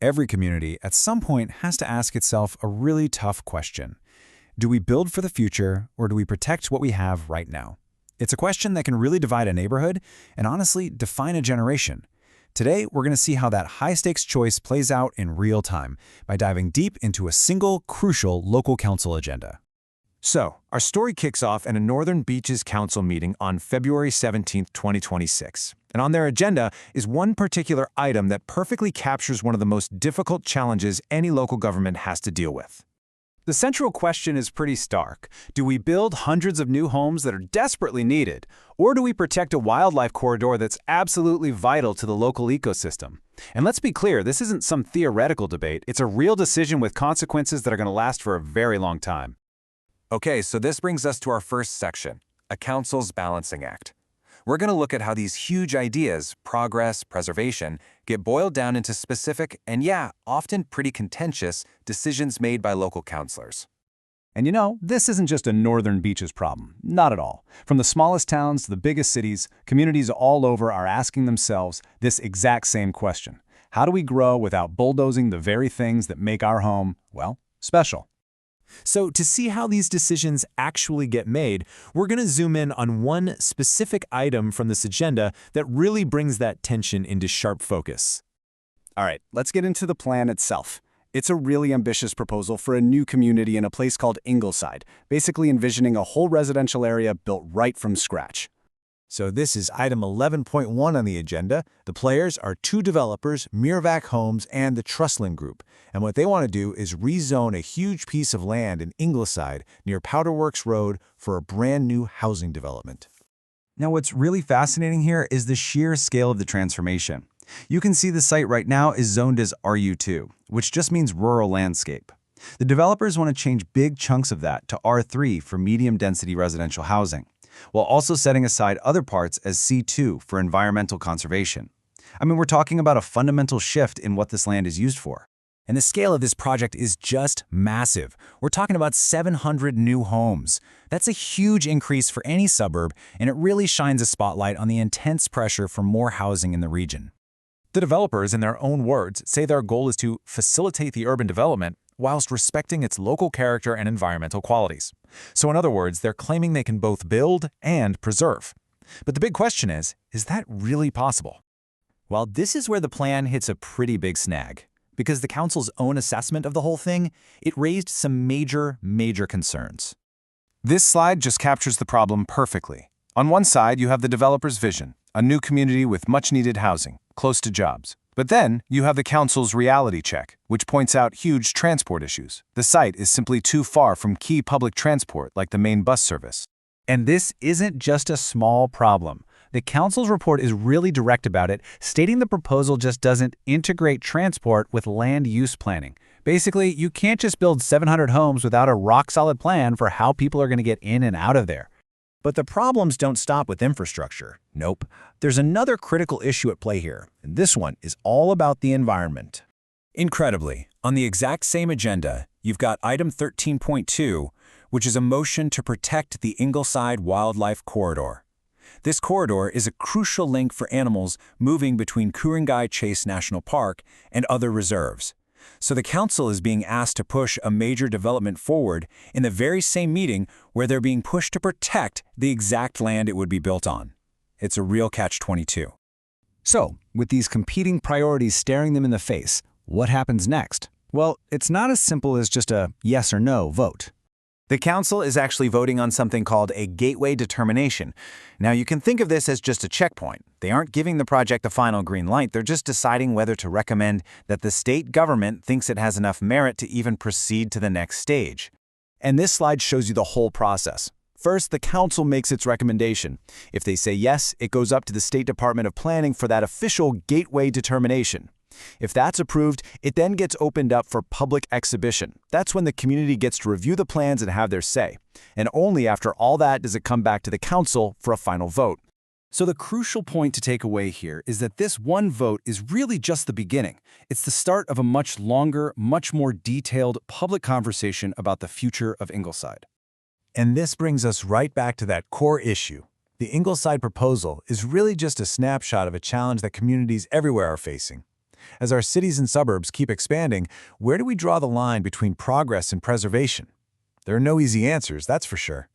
Every community at some point has to ask itself a really tough question. Do we build for the future, or do we protect what we have right now? It's a question that can really divide a neighborhood and honestly define a generation. Today, we're going to see how that high-stakes choice plays out in real time by diving deep into a single, crucial local council agenda. So, our story kicks off at a Northern Beaches Council meeting on February 17, 2026. And on their agenda is one particular item that perfectly captures one of the most difficult challenges any local government has to deal with. The central question is pretty stark. Do we build hundreds of new homes that are desperately needed, or do we protect a wildlife corridor that's absolutely vital to the local ecosystem? And let's be clear, this isn't some theoretical debate. It's a real decision with consequences that are going to last for a very long time. Okay, so this brings us to our first section, a council's balancing act. We're going to look at how these huge ideas, progress, preservation, get boiled down into specific and, often pretty contentious decisions made by local councillors. And you know, this isn't just a Northern Beaches problem. Not at all. From the smallest towns to the biggest cities, communities all over are asking themselves this exact same question. How do we grow without bulldozing the very things that make our home, well, special? So to see how these decisions actually get made, we're going to zoom in on one specific item from this agenda that really brings that tension into sharp focus. All right, let's get into the plan itself. It's a really ambitious proposal for a new community in a place called Ingleside, basically envisioning a whole residential area built right from scratch. So this is item 11.1 on the agenda. The players are two developers, Mirvac Homes and the Truslin Group. And what they want to do is rezone a huge piece of land in Ingleside near Powderworks Road for a brand new housing development. Now, what's really fascinating here is the sheer scale of the transformation. You can see the site right now is zoned as RU2, which just means rural landscape. The developers want to change big chunks of that to R3 for medium-density residential housing, while also setting aside other parts as C2 for environmental conservation. I mean, we're talking about a fundamental shift in what this land is used for. And the scale of this project is just massive. We're talking about 700 new homes. That's a huge increase for any suburb, and it really shines a spotlight on the intense pressure for more housing in the region. The developers, in their own words, say their goal is to facilitate the urban development whilst respecting its local character and environmental qualities. So in other words, they're claiming they can both build and preserve. But the big question is that really possible? Well, this is where the plan hits a pretty big snag. Because the council's own assessment of the whole thing, it raised some major concerns. This slide just captures the problem perfectly. On one side, you have the developer's vision, a new community with much-needed housing, close to jobs. But then, you have the council's reality check, which points out huge transport issues. The site is simply too far from key public transport like the main bus service. And this isn't just a small problem. The council's report is really direct about it, stating the proposal just doesn't integrate transport with land use planning. Basically, you can't just build 700 homes without a rock-solid plan for how people are going to get in and out of there. But the problems don't stop with infrastructure. Nope. There's another critical issue at play here, and this one is all about the environment. Incredibly, on the exact same agenda, you've got item 13.2, which is a motion to protect the Ingleside Wildlife Corridor. This corridor is a crucial link for animals moving between Ku-ring-gai Chase National Park and other reserves. So the council is being asked to push a major development forward in the very same meeting where they're being pushed to protect the exact land it would be built on. It's a real catch-22. So, with these competing priorities staring them in the face, what happens next? Well, it's not as simple as just a yes or no vote. The council is actually voting on something called a gateway determination. Now, you can think of this as just a checkpoint. They aren't giving the project the final green light. They're just deciding whether to recommend that the state government thinks it has enough merit to even proceed to the next stage. And this slide shows you the whole process. First, the council makes its recommendation. If they say yes, it goes up to the State Department of Planning for that official gateway determination. If that's approved, it then gets opened up for public exhibition. That's when the community gets to review the plans and have their say. And only after all that does it come back to the council for a final vote. So the crucial point to take away here is that this one vote is really just the beginning. It's the start of a much longer, much more detailed public conversation about the future of Ingleside. And this brings us right back to that core issue. The Ingleside proposal is really just a snapshot of a challenge that communities everywhere are facing. As our cities and suburbs keep expanding, where do we draw the line between progress and preservation? There are no easy answers, that's for sure.